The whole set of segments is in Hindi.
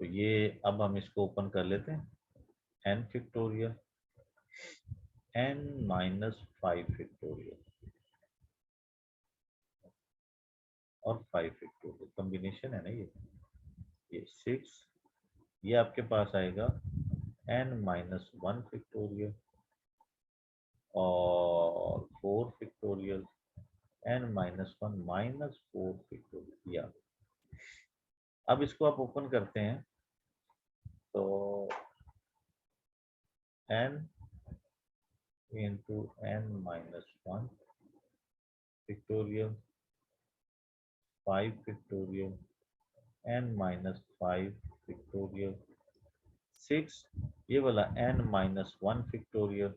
तो ये अब हम इसको ओपन कर लेते हैं, n factorial n minus 5 factorial और 5 फैक्टोरियल कॉम्बिनेशन है ना ये 6, ये आपके पास आएगा n माइनस 1 फैक्टोरियल और 4 factorial n minus 1 minus 4 factorial. या अब इसको आप ओपन करते हैं तो n into n minus 1 factorial 5 factorial n minus 5 factorial 6, ये वाला n माइनस 1 फैक्टोरियल,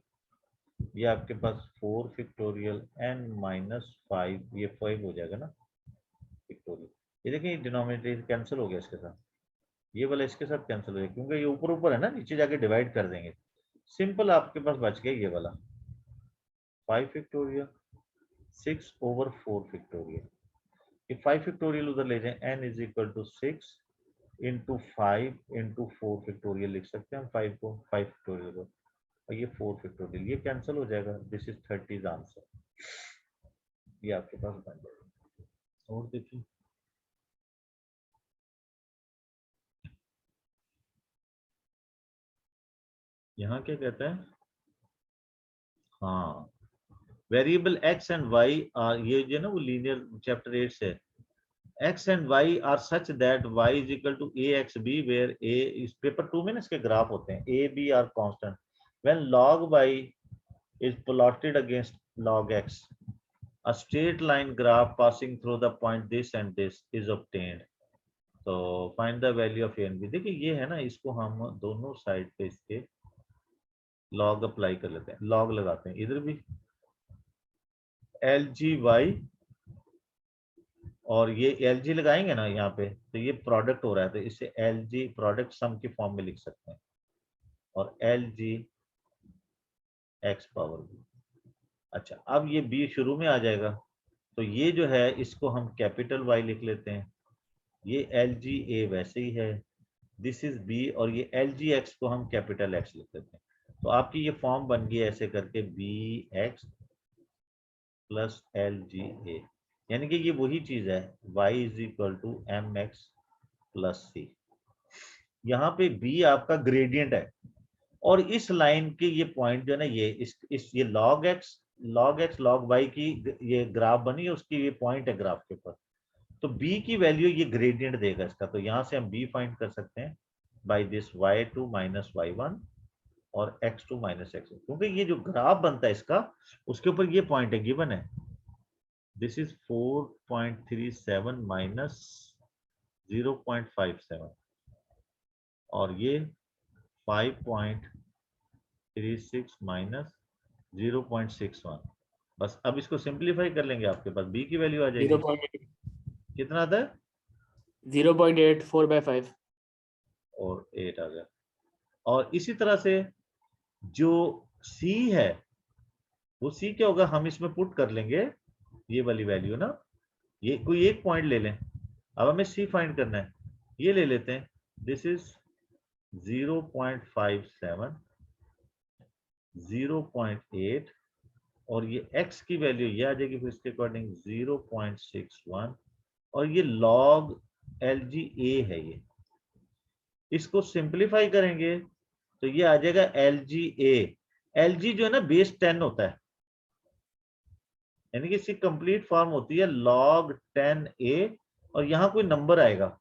ये आपके पास 4 फैक्टोरियल n माइनस 5, ये 5 हो जाएगा ना फैक्टोरियल। ये देखिए डिनोमिनेटर कैंसिल हो गया इसके साथ, ये वाला इसके साथ कैंसिल हो गया क्योंकि ये ऊपर ऊपर है ना, नीचे जाके डिवाइड कर देंगे। सिंपल आपके पास बच गया ये वाला 5 फैक्टोरियल 6 ओवर 4 फैक्टोरियल। ये 5 फैक्टोरियल उधर ले जाएं, n is equal to 6 into 5 into 4 factorial लिख सकते हैं हम 5 को, 5 फैक्टोरियल को, और ये 4 फैक्टोरियल, ये कैंसिल हो जाएगा। दिस इज 30 आंसर, ये आपके पास बन जाएगा। और देखिए यहाँ क्या कहता है, हाँ variable x and y are, ये जो ना वो लीनियर चैप्टर 8 से, x and y are such that y is equal to a x b where a इस पेपर 2 में ना इसके ग्राफ होते हैं, a b are constant when log y is plotted against log x, a straight line graph passing through the point this and this is obtained, तो find the value of a and b। देखिए ये है ना, इसको हम दोनों साइड पे इसके लॉग अप्लाई कर लेते हैं, लॉग लगाते हैं इधर भी LGY, और ये LG लगाएंगे ना यहाँ पे तो ये प्रोडक्ट हो रहा है, तो इसे LG प्रोडक्ट सम की फॉर्म में लिख सकते हैं, और LG x पावर b। अच्छा अब ये b शुरू में आ जाएगा, तो ये जो है इसको हम कैपिटल Y लिख लेते हैं, ये LGA वैसे ही है, दिस इज b, और ये LGX को हम कैपिटल X लिख लेते हैं। तो आपकी ये फॉर्म बन गई ऐसे करके BX प्लस LGA, यानी कि ये वही चीज है y is equal to MX plus C। यहाँ पे b आपका ग्रेडियंट है, और इस लाइन के ये पॉइंट जो है ना, ये इस ये log x log y की ये ग्राफ बनी है, उसकी ये पॉइंट है ग्राफ के ऊपर, तो b की वैल्यू ये ग्रेडियंट देगा इसका, तो यहाँ से हम b फाइंड कर सकते हैं by this y2 minus y1 और x2 माइनस x1, क्योंकि ये जो ग्राफ बनता है इसका उसके ऊपर ये पॉइंट है गिवन है, दिस इज 4.37 माइनस 0.57 और ये 5.36 माइनस 0.61। बस अब इसको सिंप्लीफाई कर लेंगे, आपके पास b की वैल्यू आ जाएगी, 0.8 कितना आता है 0.84/5 और 8 आ गया। और इसी तरह से जो c है वो c क्या होगा, हम इसमें पुट कर लेंगे ये वाली वैल्यू ना, ये कोई एक पॉइंट ले लें, अब हमें c फाइंड करना है, ये ले लेते हैं, दिस इज 0.57 0.8 और ये x की वैल्यू ये आ जाएगी फिर इसके अकॉर्डिंग 0.61, और ये log LGA है, ये इसको सिंप्लीफाई करेंगे तो ये आ जाएगा LGA। LG जो है ना बेस 10 होता है, यानी कि इसकी कंप्लीट फॉर्म होती है log 10A, और यहाँ कोई नंबर आएगा,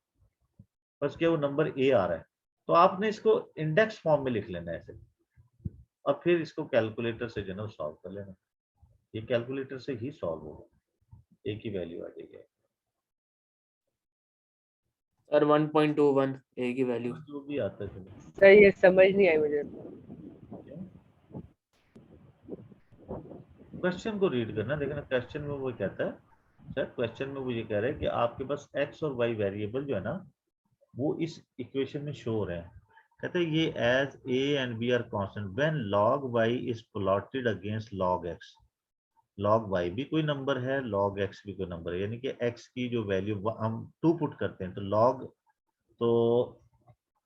बस क्या वो नंबर A आ रहा है, तो आपने इसको इंडेक्स फॉर्म में लिख लेना है ऐसे, और फिर इसको कैलकुलेटर से जो है सॉल्व कर लेना, ये कैलकुलेटर से ही सॉल्व होगा, ए की वैल्यू आ जाएगी और 1.21 a की वैल्यू, जो भी आता है। चलो सर ये समझ नहीं आई मुझे। क्वेश्चन को रीड करना, देखना क्वेश्चन में वो कहता है, सर क्वेश्चन में वो ये कह रहा है कि आपके पास x और y वेरिएबल जो है ना वो इस इक्वेशन में शो हो रहे हैं, कहते हैं ये as a and b are constant when log y is plotted against log x, log y भी कोई नंबर है log x भी कोई नंबर है, यानी कि x की जो वैल्यू हम 2 पुट करते हैं तो log, तो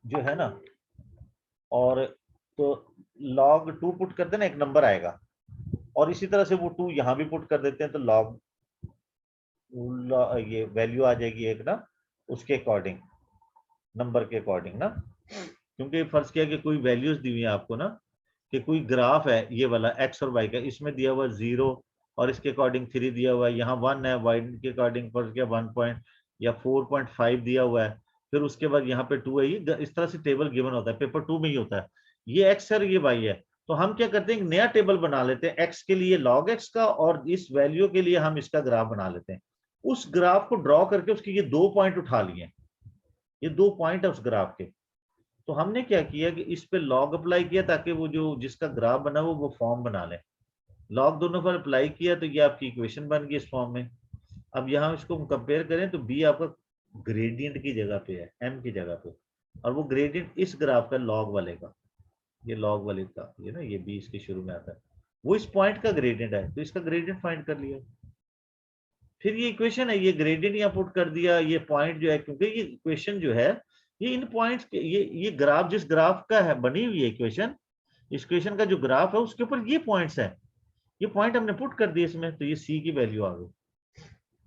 जो है ना, और तो log 2 पुट करते हैं ना, एक नंबर आएगा, और इसी तरह से वो 2 यहाँ भी पुट कर देते हैं, तो log ये वैल्यू आ जाएगी एक ना, उसके अकॉर्डिंग, नंबर के अकॉर्डिंग ना। क्योंकि फर्ज किया कि कोई वैल्यूज दी हुई है आपको ना, कि कोई ग्राफ है ये वाला एक्स और वाई का, इसमें दिया हुआ 0 और इसके अकॉर्डिंग 3 दिया हुआ है, यहाँ 1 है, वाई के अकॉर्डिंग फर्ज किया 1 पॉइंट या 4.5 दिया हुआ है, फिर उसके बाद यहाँ पे 2 है, ये इस तरह से टेबल गिवन होता है, पेपर 2 में ही होता है, ये एक्स है और ये वाई है। तो हम क्या करते हैं, एक नया टेबल बना लेते हैं एक्स के लिए log x का, और इस वैल्यू के लिए हम इसका ग्राफ बना लेते हैं। उस ग्राफ को ड्रॉ करके उसके ये 2 पॉइंट उठा लिए, ये 2 पॉइंट है उस ग्राफ के। तो हमने क्या किया कि इस पे लॉग अप्लाई किया, ताकि वो जो जिसका ग्राफ बना वो फॉर्म बना ले। लॉग दोनों पर अप्लाई किया तो ये आपकी इक्वेशन बन गई इस फॉर्म में। अब यहाँ इसको हम कंपेयर करें तो बी आपका ग्रेडियंट की जगह पे है, एम की जगह पे, और वो ग्रेडियंट इस ग्राफ का लॉग वाले का, ये लॉग वाले का, ये ना, ये बी इसके शुरू में आता है, वो इस पॉइंट का ग्रेडियंट है, तो इसका ग्रेडियंट फाइंड कर लिया। फिर ये इक्वेशन है, ये ग्रेडियंट यहाँ पुट कर दिया, ये पॉइंट जो है, क्योंकि ये इक्वेशन जो है, ये इन पॉइंट्स के, ये ग्राफ जिस ग्राफ का है बनी हुई है इक्वेशन, इस इक्वेशन का जो ग्राफ है उसके ऊपर ये पॉइंट्स है, ये पॉइंट हमने पुट कर दिए इसमें, तो ये सी की वैल्यू आ गई।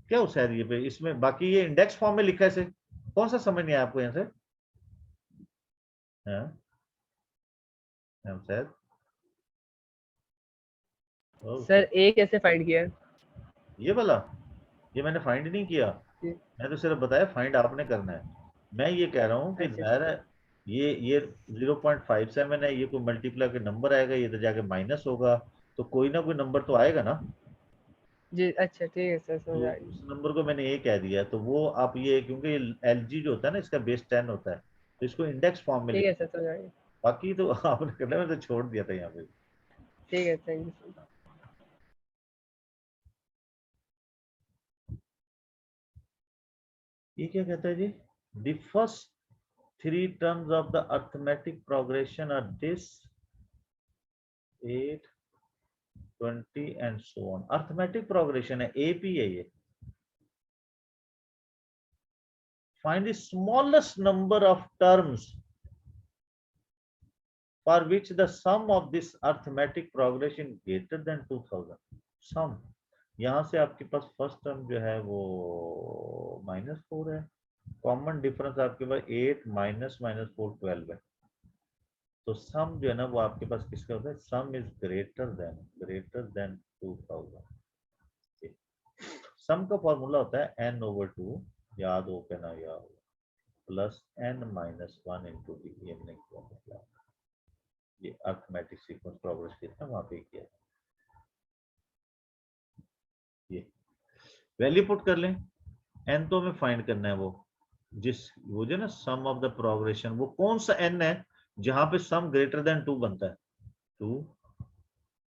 क्या उस है ये पे इसमें, बाकी ये इंडेक्स फॉर्म में लिखा है इसे, कौन सा समझ नहीं आया आपको यहाँ से? शायद सर ए कैसे फाइंड किया? ये वाला, ये मैंने फाइंड नहीं किया, जी। मैं तो सिर्फ बताया फाइंड आपने करना है। मैं ये कह रहा हूँ कि अच्छा ज़ाहिर है ये 0.57 है, ये कोई मल्टीप्लाई के नंबर आएगा, ये तो जाके माइनस होगा, तो कोई ना कोई नंबर तो आएगा ना। जी, अच्छा ठीक है सर, समझ तो आ गई। उस नंबर को मैंने ये कह दिया, तो वो आप ये, क्योंकि एल जी जो होता है ना, इसका बेस 10 होता है, तो इसको इंडेक्स फॉर्म में ठीक लिख, है सर, समझ आ गई। बाकी तो आपने करना, मैं तो छोड़ दिया था यहाँ पे। ठीक है, थैंक यू सर। ये क्या कहता है जी, the first 3 terms of the arithmetic progression are this 8, 20 and so on. Arithmetic progression है, एपी है ये। Find the smallest number of terms for which the sum of this arithmetic progression greater than 2000. Sum, यहाँ से आपके पास फर्स्ट टर्म जो है वो -4 है, कॉमन डिफरेंस आपके पास 8 -4 12 है, तो सम जो है ना वो आपके पास किसका होता है, सम इज ग्रेटर देन 2000। सम का फॉर्मूला होता है n/2, याद हो के ना याद, प्लस n-1 इंटू डी, हमने किया मतलब ये अर्थमेटिक सीक्वेंस प्रोग्रेस किया वहां पे किया, ये वैल्यू पुट कर लें, n तो हमें फाइंड करना है, वो जो ना सम ऑफ द प्रोग्रेशन, वो कौन सा n है जहां पे सम ग्रेटर देन 2 बनता है, 2,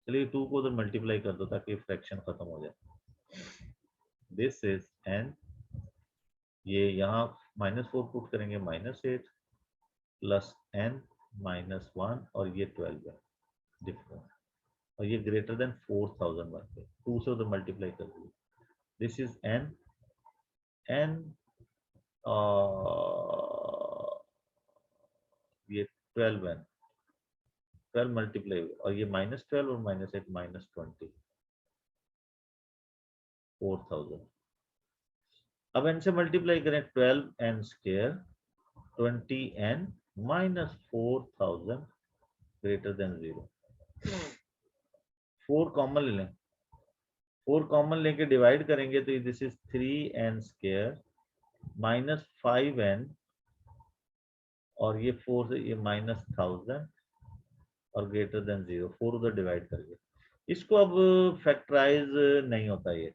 चलिए 2 को उधर मल्टीप्लाई कर दो ताकि फ्रैक्शन खत्म हो जाए। दिस इज n, ये यहाँ -4 पुट करेंगे, -8 प्लस n -1 और ये 12 है डिफरेंस, और ये ग्रेटर देन 4000 बनते हैं, 2 से उधर मल्टीप्लाई कर दिए। दिस इज n, ये 12 n, 12 मल्टीप्लाई, और ये -12 और -8 -20, 4000। अब n से मल्टीप्लाई करें, 12n square 20n -4000 greater than 0। 4 common ले लें, 4 कॉमन लेके डिवाइड करेंगे तो this is 3n square -5n, और ये 4 से ये -1000 और ग्रेटर देन 0, 4 उधर डिवाइड करके, इसको अब फैक्टराइज नहीं होता ये,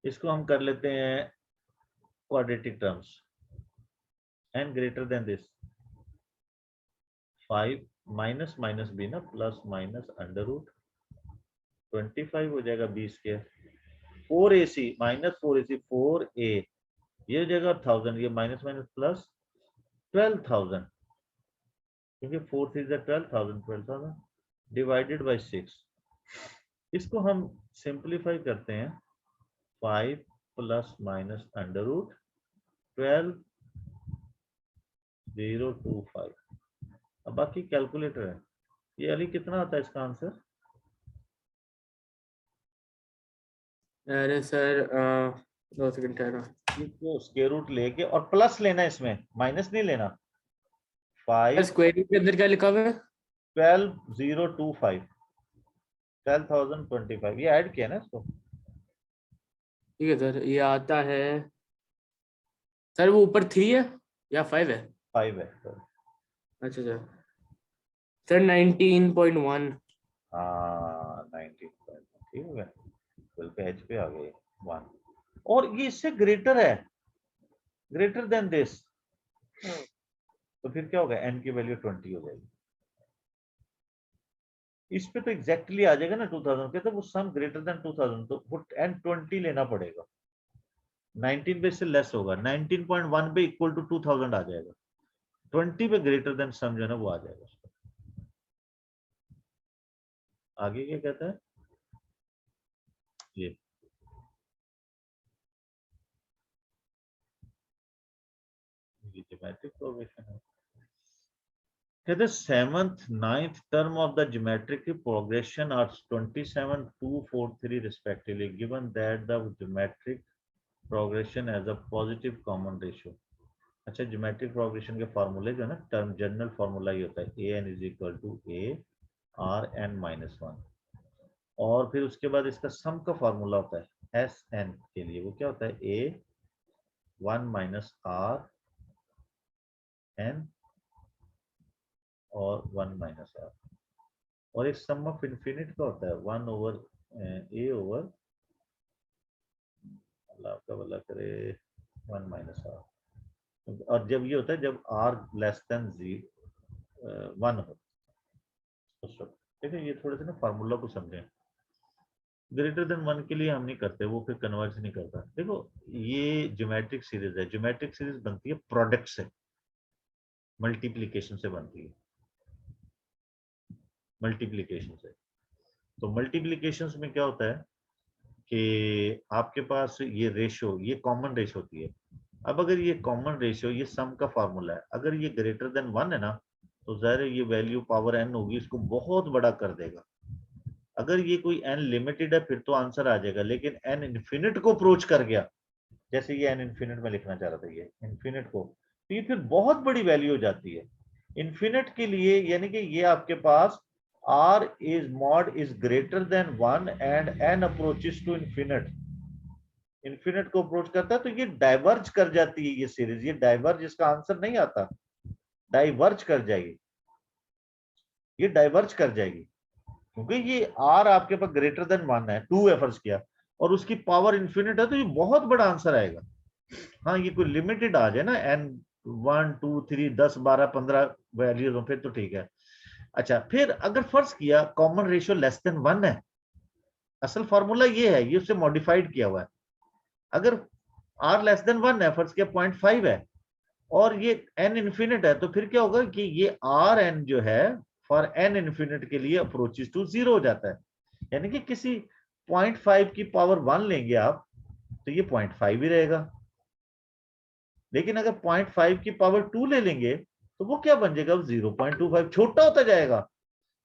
इसको हम कर लेते हैं quadratic terms, n greater than this 5 minus minus b ना, प्लस माइनस अंडर रूट 25 हो जाएगा 20 के, 4ac -4ac 4a, ये हो जाएगा 1000, ये माइनस माइनस प्लस 12,000, क्योंकि 4 3 12,000 डिवाइडेड बाय 6। इसको हम सिंप्लीफाई करते हैं, 5 प्लस माइनस अंडर रूट 12 025। अब बाकी कैलकुलेटर है। ये अली कितना आता है इसका आंसर? अरे सर 2 सेकंड ठहरो। इसको स्क्वायर रूट लेके और प्लस लेना, इसमें माइनस नहीं लेना। 5 स्क्वायर रूट के अंदर क्या लिखा हुआ है? 12025 12025 ये ऐड किया ना इसको। ठीक है सर, ये आता है सर, वो ऊपर 3 है या 5 है? 5 है तो। अच्छा सर 19.1। हाँ 19 ठीक है, बल्कि एच पे आ गए 1, और ये इससे ग्रेटर है, ग्रेटर देन दिस, तो फिर क्या होगा, n की वैल्यू 20 हो जाएगी। इस पे तो एग्जैक्टली आ जाएगा ना 2000 के, तो वो सम ग्रेटर देन 2000, तो वो n 20 लेना पड़ेगा। 19 पे से लेस होगा, 19.1 पे इक्वल टू 2000 आ जाएगा, 20 पे ग्रेटर देन सम जो है ना वो आ जाएगा। आगे क्या कहता है ये ज्योमेट्रिक प्रोग्रेशन है। कहते seventh ninth term of the geometric progression are 27 2 4 3 respectively, given that the geometric progression has a positive common ratio। अच्छा, ज्योमेट्रिक प्रोग्रेशन के फॉर्मूले जो है ना, टर्म जनरल फॉर्मूला ये होता है a n is equal to a r n minus 1, और फिर उसके बाद इसका सम का फॉर्मूला होता है s n के लिए, वो क्या होता है a 1 माइनस r n और 1 माइनस r, और एक सम ऑफ इन्फिनिट का होता है 1 ओवर a ओवर, अल्लाह आपका भला करे, 1 माइनस r, और जब ये होता है जब r लेस देन 1 हो, ठीक है। ये थोड़े से ना फार्मूला को समझें, ग्रेटर देन 1 के लिए हम नहीं करते, वो फिर कन्वर्ज नहीं करता। देखो ये ज्योमेट्रिक सीरीज है, ज्योमेट्रिक सीरीज बनती है प्रोडक्ट से, मल्टीप्लिकेशन से बनती है, मल्टीप्लिकेशन से। तो मल्टीप्लिकेशन में क्या होता है कि आपके पास ये रेशियो, ये कॉमन रेशियो होती है। अब अगर ये कॉमन रेशियो, ये सम का फार्मूला है, अगर ये ग्रेटर देन 1 है ना, तो ज़ाहिर है ये वैल्यू पावर n होगी, इसको बहुत बड़ा कर देगा। अगर ये कोई n लिमिटेड है फिर तो आंसर आ जाएगा, लेकिन n इन्फिनिट को अप्रोच कर गया, जैसे ये n इन्फिनिट में लिखना चाह रहा था, ये इन्फिनिट को, तो ये फिर बहुत बड़ी वैल्यू हो जाती है इन्फिनिट के लिए। यानी कि ये आपके पास r is mod is greater than 1 and n approaches to infinite, infinite को अप्रोच करता है, तो ये डाइवर्ज कर जाती है ये सीरीज, ये डाइवर्ज, इसका आंसर नहीं आता, डाइवर्ज कर जाएगी, ये डाइवर्ज कर जाएगी, क्योंकि ये r आपके पास ग्रेटर देन 1 है, 2 है फर्ज किया, और उसकी पावर इन्फिनिट है, तो ये बहुत बड़ा आंसर आएगा। हाँ ये कोई लिमिटेड आ जाए ना, n 1 2 3 10 12 15 वैल्यूज हो फिर तो ठीक है। अच्छा, फिर अगर फर्ज किया कॉमन रेशियो लेस देन 1 है, असल फॉर्मूला ये है, ये उससे मॉडिफाइड किया हुआ है। अगर r लेस देन 1 है, फर्ज किया 0.5 है, और ये n इन्फिनिट है, तो फिर क्या होगा कि ये r n जो है फॉर n इन्फिनिट के लिए अप्रोचेस टू 0 हो जाता है। यानी कि किसी 0.5 की पावर 1 लेंगे आप, तो ये 0.5 ही रहेगा, लेकिन अगर 0.5 की पावर 2 ले लेंगे तो वो क्या बन जाएगा, 0.25, छोटा होता जाएगा।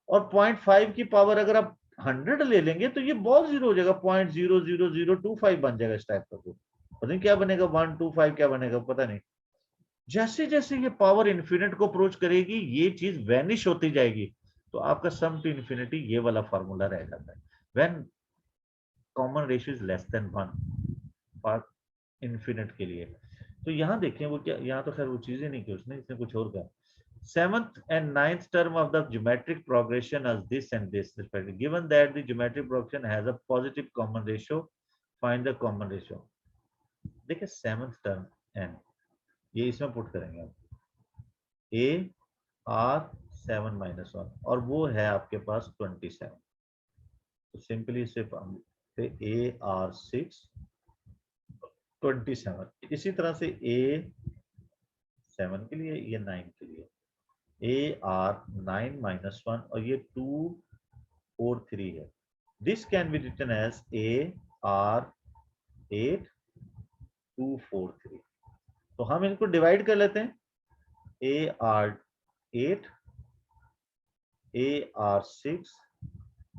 और 0.5 की पावर अगर आप 100 ले लेंगे तो ये बहुत जीरो हो जाएगा, 0.00025 बन जाएगा इस टाइप का, पता नहीं क्या बनेगा, 125 क्या बनेगा पता नहीं। जैसे जैसे ये पावर इन्फिनिट को अप्रोच करेगी ये चीज वैनिश होती जाएगी, तो आपका सम टू इन्फिनिटी ये वाला फार्मूला रह जाता है, when common ratio is less than 1 for infinite के लिए। तो यहाँ देखें वो क्या, यहाँ तो खैर वो चीजें नहीं की उसने, इसने कुछ और कहा। 7th and 9th term of the geometric progression as this and this respectively, given that the geometric progression has a positive common ratio, find the common ratio। देखिए 7th term n, ये इसमें पुट करेंगे हम, a r 7 minus 1, और वो है आपके पास 27, तो सिंपली सिर्फ हम a r 6 27, इसी तरह से a 7 के लिए, ये 9 के लिए a r 9 minus 1, और ये 2 4 3 है। This can be written as a r 8 2 4 3। तो हम इनको डिवाइड कर लेते हैं, AR8, AR6,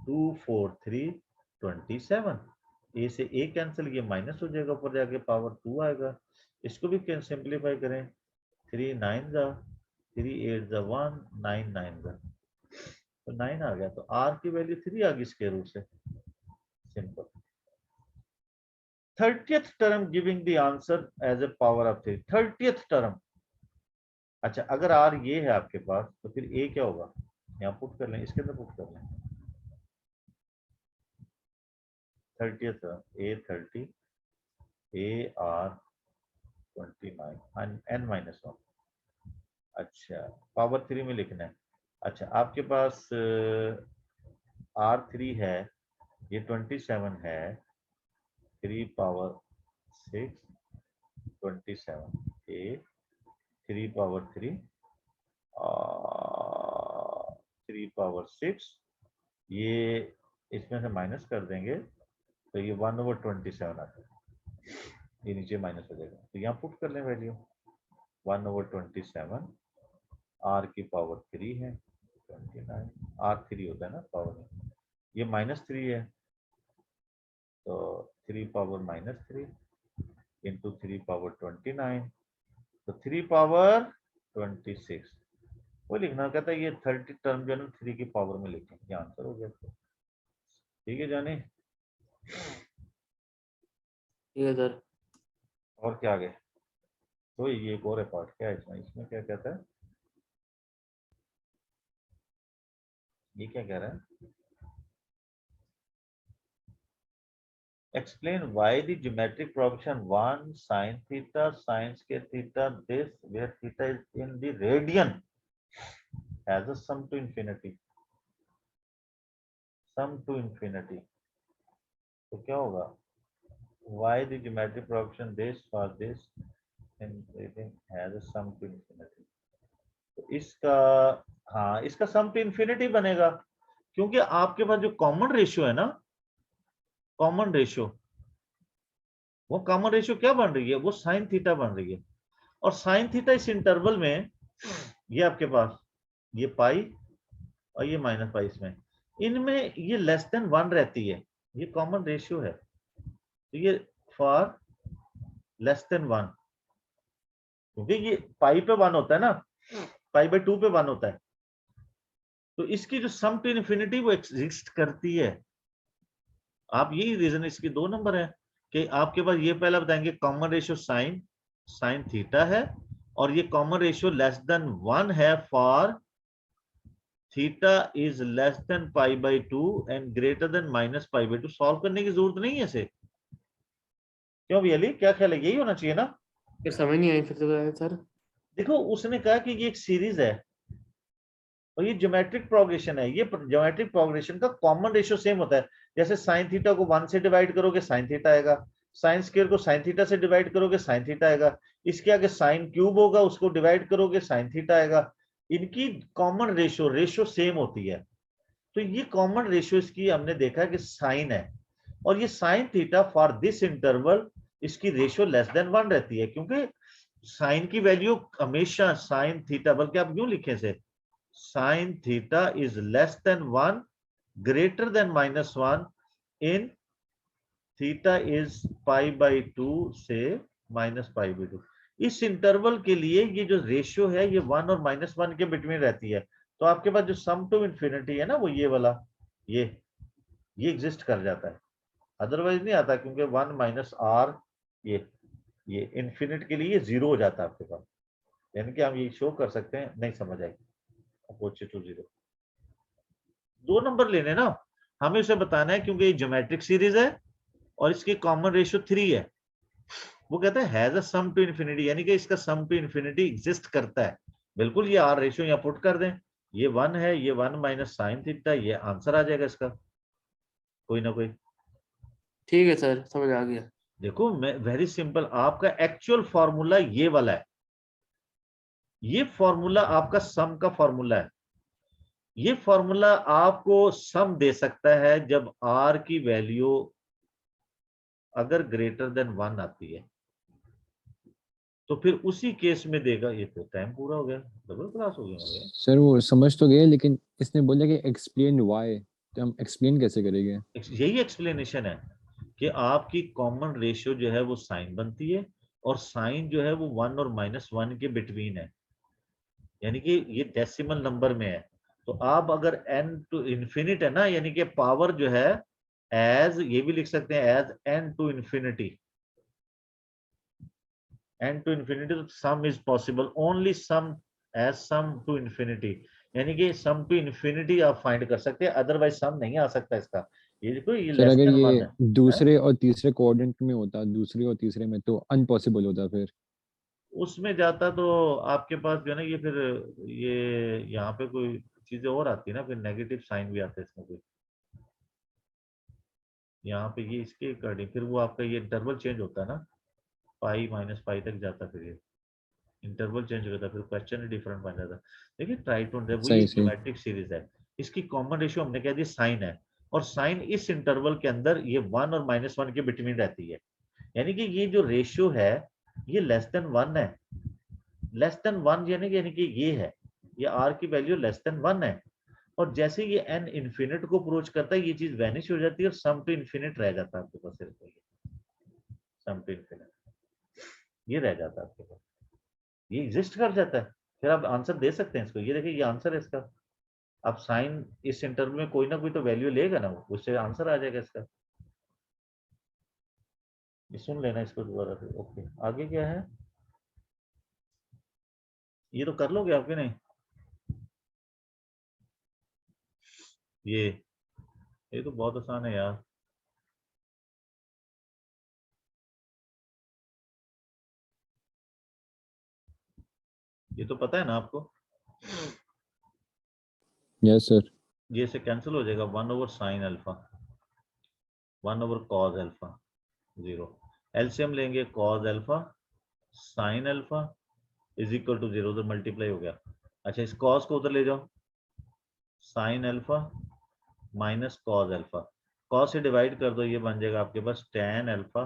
2 4 3 27। ए से ए कैंसिल, ये माइनस हो जाएगा, ऊपर जाके पावर 2 आएगा। इसको भी सिंप्लीफाई करें, 3 9 जा, 3 8 जा 1, 9 9 जा, तो 9 आ गया। तो आर की वैल्यू 3 आ गई स्क्वायर रूट से, simple. 30th term giving the answer as a power of 3, 30th term. अच्छा, अगर आर ये है आपके पास, तो फिर ए क्या होगा, यहाँ पुट कर लें, इसके अंदर पुट कर लें। 30th term A30, AR29 n-1। अच्छा, पावर 3 में लिखना है। अच्छा, आपके पास R3 है, ये 27 है, 3 पावर 6 27, A 3 पावर 3 3 पावर 6, ये इसमें से माइनस कर देंगे तो ये 1/27 आता है, ये नीचे माइनस हो जाएगा। तो यहाँ पुट कर लें वैल्यू 1/27, आर की पावर 3 है 29, R3 होता है ना पावर में, ये -3 है, तो 3 पावर -3 इंटू 3 पावर 29, तो 3 पावर 26। वो लिखना कहता है ये 30 टर्म जो है ना 3 की पावर में लिखें, ये आंसर हो गया। ठीक है जाने, ठीक है सर। और क्या आगे, तो ये एक और है पार्ट, क्या है इसमें क्या कहता है, ये क्या कह रहा है, explain why the geometric progression 1 sin theta sin square theta this where theta is in the radian has a sum to infinity, sum to infinity। तो क्या होगा, why the geometric progression this for this in radian has a sum to infinity। तो इसका, हाँ इसका सम टू इंफिनिटी बनेगा, क्योंकि आपके पास जो कॉमन रेशियो है ना, कॉमन रेशियो, वो कॉमन रेशियो क्या बन रही है, वो साइन थीटा बन रही है। और साइन थीटा इस इंटरवल में, ये आपके पास ये पाई और ये माइनस पाई, इसमें इनमें ये लेस देन 1 रहती है, ये कॉमन रेशियो है। तो ये फॉर लेस देन 1, क्योंकि ये पाई पे 1 होता है ना, पाई/2 पे 1 होता है, तो इसकी जो सम टू इन्फिनिटी वो एग्जिस्ट करती है। आप यही रीजन, इसकी 2 नंबर है कि आपके पास ये पहला बताएंगे कॉमन रेशियो साइन थीटा है, और ये कॉमन रेशियो लेस देन 1 है for theta is less than पाई/2 एंड ग्रेटर देन -पाई/2। सॉल्व करने की जरूरत नहीं है इसे, क्यों भी अली, क्या ख्याल है, यही होना चाहिए ना। फिर समझ नहीं आई फिर से सर। देखो उसने कहा कि ये एक सीरीज है और ये ज्योमेट्रिक प्रोग्रेशन है, ये ज्योमेट्रिक प्रोग्रेशन का कॉमन रेशियो सेम होता है। जैसे साइन थीटा को 1 से डिवाइड करोगे साइन थीटा आएगा, साइन स्क्वायर को साइन थीटा से डिवाइड करोगे साइन थीटा आएगा, इसके आगे साइन क्यूब होगा उसको डिवाइड करोगे साइन थीटा आएगा। इनकी कॉमन रेशियो सेम होती है। तो ये कॉमन रेशियो इसकी हमने देखा कि साइन है, और ये sine theta for this interval इसकी रेशियो लेस देन 1 रहती है, क्योंकि साइन की वैल्यू हमेशा साइन थीटा, बल्कि आप यूं लिखें से sine theta is less than 1 greater than -1 in theta is पाई/2 से -पाई/2। इस इंटरवल के लिए ये जो रेशियो है ये 1 और -1 के बिटवीन रहती है। तो आपके पास जो सम टू इन्फिनिटी है ना, वो ये वाला, ये एग्जिस्ट कर जाता है, अदरवाइज नहीं आता, क्योंकि 1 माइनस आर, ये इन्फिनिट के लिए 0 हो जाता है आपके पास। यानी कि हम ये शो कर सकते हैं, नहीं समझ आएगी, अप्रोच टू 0। 2 नंबर लेने ना, हमें उसे बताना है, क्योंकि ये ज्योमेट्रिक सीरीज है और इसकी कॉमन रेशियो 3 है। वो कहता है has a sum to infinity, यानी कि इसका सम टू इन्फिनिटी एग्जिस्ट करता है। बिल्कुल, ये आर रेशियो यहाँ पुट कर दें, ये 1 है, ये 1 माइनस साइन थीटा, ये आंसर आ जाएगा इसका, कोई ना कोई। ठीक है सर, समझ आ गया। देखो मैं वेरी सिंपल, आपका एक्चुअल फॉर्मूला ये वाला है, ये फॉर्मूला आपका सम का फॉर्मूला है। ये फॉर्मूला आपको सम दे सकता है जब आर की वैल्यू अगर ग्रेटर देन 1 आती है, तो फिर उसी केस में देगा। ये तो टाइम पूरा हो गया, डबल क्लास हो गया। सर वो समझ तो गए, लेकिन इसने बोला कि एक्सप्लेन व्हाई, तो हम एक्सप्लेन कैसे करेंगे? यही एक्सप्लेनेशन है कि आपकी कॉमन रेशियो जो है वो साइन बनती है, और साइन जो है वो 1 और -1 के बिटवीन है, यानी कि ये डेसिमल नंबर में है। तो आप अगर n टू इन्फिनिट है ना, यानी कि पावर जो है एज, ये भी लिख सकते हैं as n to infinity, n to infinity, तो sum is possible only sum as sum to infinity, यानी कि सम टू इन्फिनिटी आप फाइंड कर सकते हैं, अदरवाइज सम नहीं आ सकता इसका। ये देखो ये सर लेस अगर देन ये 1 है। दूसरे और तीसरे कोऑर्डिनेट में होता, दूसरे और तीसरे में, तो अनपॉसिबल होता फिर। उसमें जाता तो आपके पास जो है ना, ये फिर ये यहाँ पे कोई चीजें और आती है ना, फिर नेगेटिव साइन भी आता है इसमें कोई, यहाँ पे ये इसके अकॉर्डिंग फिर वो आपका ये इंटरवल चेंज होता है ना, पाई -पाई तक जाता है, फिर ये इंटरवल चेंज हो जाता है, फिर क्वेश्चन ही डिफरेंट बन जाता है। देखिए ट्राई टू वो ये सही सही। ज्योमेट्रिक सीरीज है, इसकी कॉमन रेशियो हमने कह दी साइन है, और साइन इस इंटरवल के अंदर ये 1 और -1 के बिटवीन रहती है, यानी कि ये जो रेशियो है ये लेस देन 1 है। लेस देन 1 यानी कि ये है, ये r की वैल्यू लेस देन 1 है, और जैसे ये n इन्फिनिट को अप्रोच करता है ये चीज वैनिश हो जाती है, और सम टू इन्फिनिट रह जाता है आपके पास, सिर्फ सम टू इन्फिनिट ये रह जाता है आपके पास, ये एग्जिस्ट कर जाता है। फिर आप आंसर दे सकते हैं इसको, ये देखिए ये आंसर है इसका। अब साइन इस इंटरवल में कोई ना कोई तो वैल्यू लेगा ना, वो उससे आंसर आ जाएगा इसका। ये सुन लेना इसको दोबारा से। ओके, आगे क्या है, ये तो कर लोगे आपके नहीं, ये तो बहुत आसान है यार। ये तो पता है ना आपको, यस सर। ये से कैंसिल हो जाएगा, 1/sin alpha, 1/cos alpha, 0। LCM लेंगे, cos alpha sin alpha is equal to 0, उधर मल्टीप्लाई हो गया। अच्छा इस cos को उधर ले जाओ, sin alpha minus cos alpha, cos से डिवाइड कर दो, ये बन जाएगा आपके पास tan अल्फा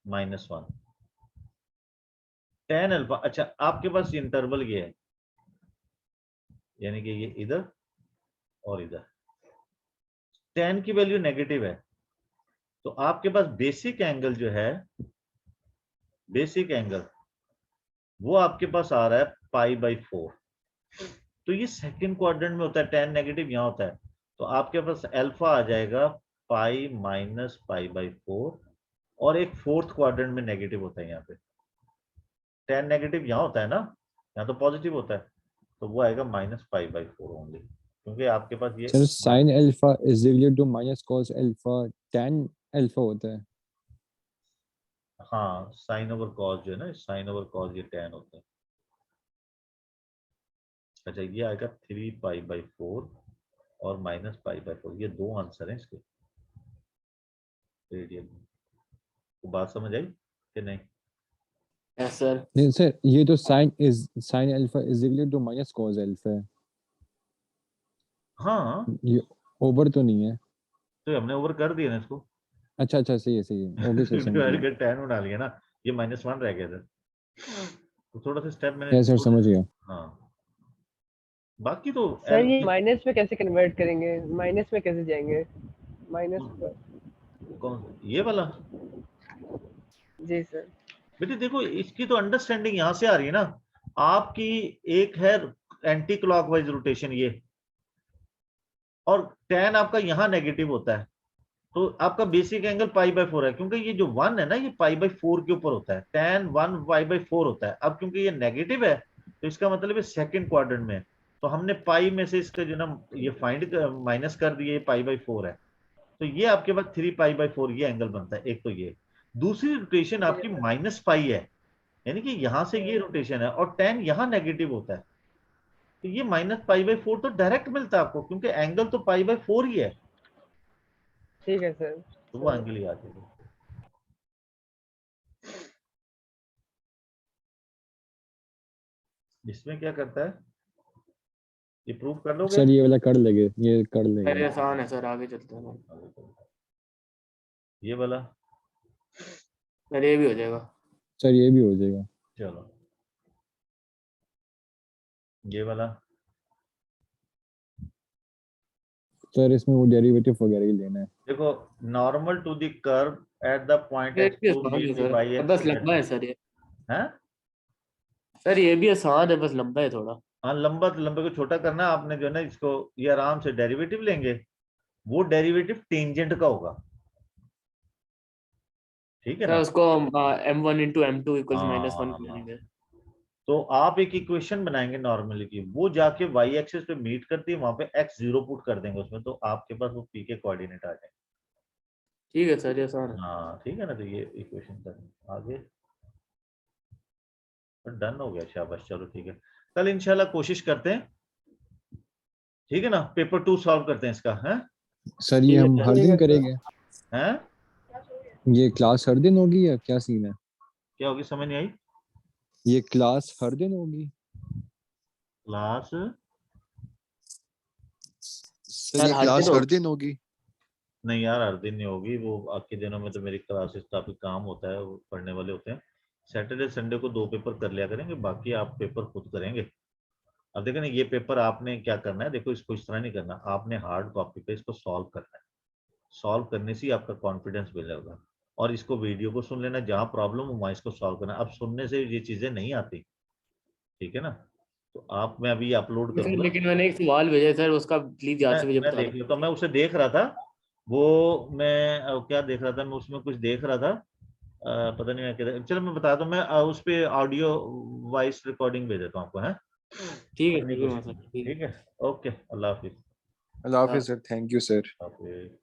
-1, tan अल्फा। अच्छा आपके पास इंटरवल ये है, यानी कि ये इधर और इधर, tan की वैल्यू नेगेटिव है, तो आपके पास बेसिक एंगल जो है, बेसिक एंगल वो आपके पास आ रहा है π/4, तो ये सेकंड क्वाड्रेंट में होता है, tan नेगेटिव यहाँ होता है, तो आपके पास अल्फा आ जाएगा पाई -π/4, और एक फोर्थ क्वाड्रेंट में नेगेटिव होता है, यहाँ पे tan नेगेटिव यहाँ होता है ना, यहाँ तो पॉजिटिव होता है, तो वो आएगा -π/4 ओनली, क्योंकि आपके पास ये sir sine alpha is equal to minus cos alpha, tan alpha होता है। हाँ साइन ओवर कॉस जो है ना, साइन ओवर कॉस ये tan होता है। अच्छा ये आएगा 3π/4 और -π/4, ये दो आंसर हैं इसके रेडियल। तो बात समझ आई कि नहीं? Yes sir. नहीं सर, ये तो sine alpha is equal to minus cos alpha है, हाँ ये ओवर तो नहीं है। तो हमने ओवर कर दिया ना इसको, अच्छा अच्छा, सही है सही है, ओके सर समझ गया। tan बना लिया ना, ये -1 रह गया था, तो थोड़ा सा स्टेप मैंने यस सर समझ गया। हाँ बाकी तो सर ये माइनस में कैसे कन्वर्ट करेंगे, माइनस में कैसे जाएंगे, माइनस पर? कौन ये वाला? जी सर। बेटे देखो इसकी तो अंडरस्टैंडिंग यहां से आ रही है ना, आपकी एक है एंटी क्लॉकवाइज रोटेशन ये, और tan आपका यहाँ नेगेटिव होता है, तो आपका बेसिक एंगल π/4 है, क्योंकि ये जो 1 है ना ये π/4 के ऊपर होता है, tan 1 π/4 होता है। अब क्योंकि ये नेगेटिव है तो इसका मतलब है सेकंड क्वाड्रेंट में है, तो हमने पाई में से इसका जो ना ये फाइंड माइनस कर दिए, ये π/4 है, तो ये आपके पास 3π/4 ये एंगल बनता है। एक तो ये, दूसरी रोटेशन आपकी -π है, यानी कि यहां से ये रोटेशन है, और tan यहाँ नेगेटिव होता है, तो ये -π/4 तो डायरेक्ट मिलता है आपको, क्योंकि एंगल तो π/4 ही है, ठीक है सर। तो वो एंगल ही आ जाएगा। इसमें क्या करता है, ये प्रूव कर लोगे? सर ये वाला कर लेंगे, ये कर सर लेंगे। ये आसान है सर, आगे चलते हैं। ये वाला सर ये भी हो जाएगा। सर ये भी हो जाएगा। चलो ये वाला सर इसमें वो डेरिवेटिव वगैरह ही लेना है। देखो, normal to the curve at the point ये x2 भी आसान है dt सर, by बस x लंबा है सर ये। हैं? सर ये भी आसान है, बस लंबा है थोड़ा। हाँ, लंबा तो लंबे को छोटा करना है आपने, जो है ना इसको, ये आराम से डेरिवेटिव लेंगे, वो डेरिवेटिव टेंजेंट का होगा, ठीक है सर ना? उसको m1 इंटू m2 इक्वल्स -1 हाँ, करेंगे। तो आप एक इक्वेशन बनाएंगे नॉर्मली की, वो जाके वाई एक्सिस पे मीट करती है, वहां पे x0 पुट कर देंगे उसमें, तो आपके पास वो p के कोऑर्डिनेट आ जाएंगे। ठीक है सर, ये आसान है। हाँ ठीक है ना, तो ये इक्वेशन कर आगे डन हो गया, शाबाश, चलो ठीक है, कल इंशाल्लाह कोशिश करते हैं, ठीक है ना, पेपर 2 सॉल्व करते हैं इसका, हैं? सर ये हम हर दिन करेंगे? हैं? ये क्लास हर दिन होगी या क्या सीन है? क्या होगी, समझ नहीं आई? ये क्लास हर दिन होगी? क्लास सर ये हर क्लास दिन हर दिन होगी? नहीं यार, हर दिन नहीं होगी, वो आपके दिनों में तो मेरी क्लासेस काफी काम होता है, वो पढ़ने वाले होते हैं। सैटरडे संडे को 2 पेपर कर लिया करेंगे, बाकी आप पेपर खुद करेंगे। अब देखो ना, ये पेपर आपने क्या करना है, देखो इसको इस तरह नहीं करना, आपने हार्ड कॉपी पे इसको सॉल्व करना है, सॉल्व करने से ही आपका कॉन्फिडेंस मिलेगा, और इसको वीडियो को सुन लेना, जहाँ प्रॉब्लम हो वहाँ इसको सॉल्व करना। अब सुनने से ये चीजें नहीं आती, ठीक है ना? तो आप, मैं अभी अपलोड सर करूंगा, लेकिन मैंने एक सवाल भेजा है सर, उसका प्लीज याद से मुझे मैं बता देख दो। लेता हूँ, मैं उसे देख रहा था, वो मैं क्या देख रहा था, मैं उसमें कुछ देख रहा था, पता नहीं मैं क्या, चलो मैं बता दूं, मैं उस पे ऑडियो वॉइस रिकॉर्डिंग भेज देता हूँ आपको, है ठीक है करने की ठीक है कोशिश, सर, ठीक है। ठीक है, okay, Allah Hafiz. Allah Hafiz sir, thank you sir. Hafiz.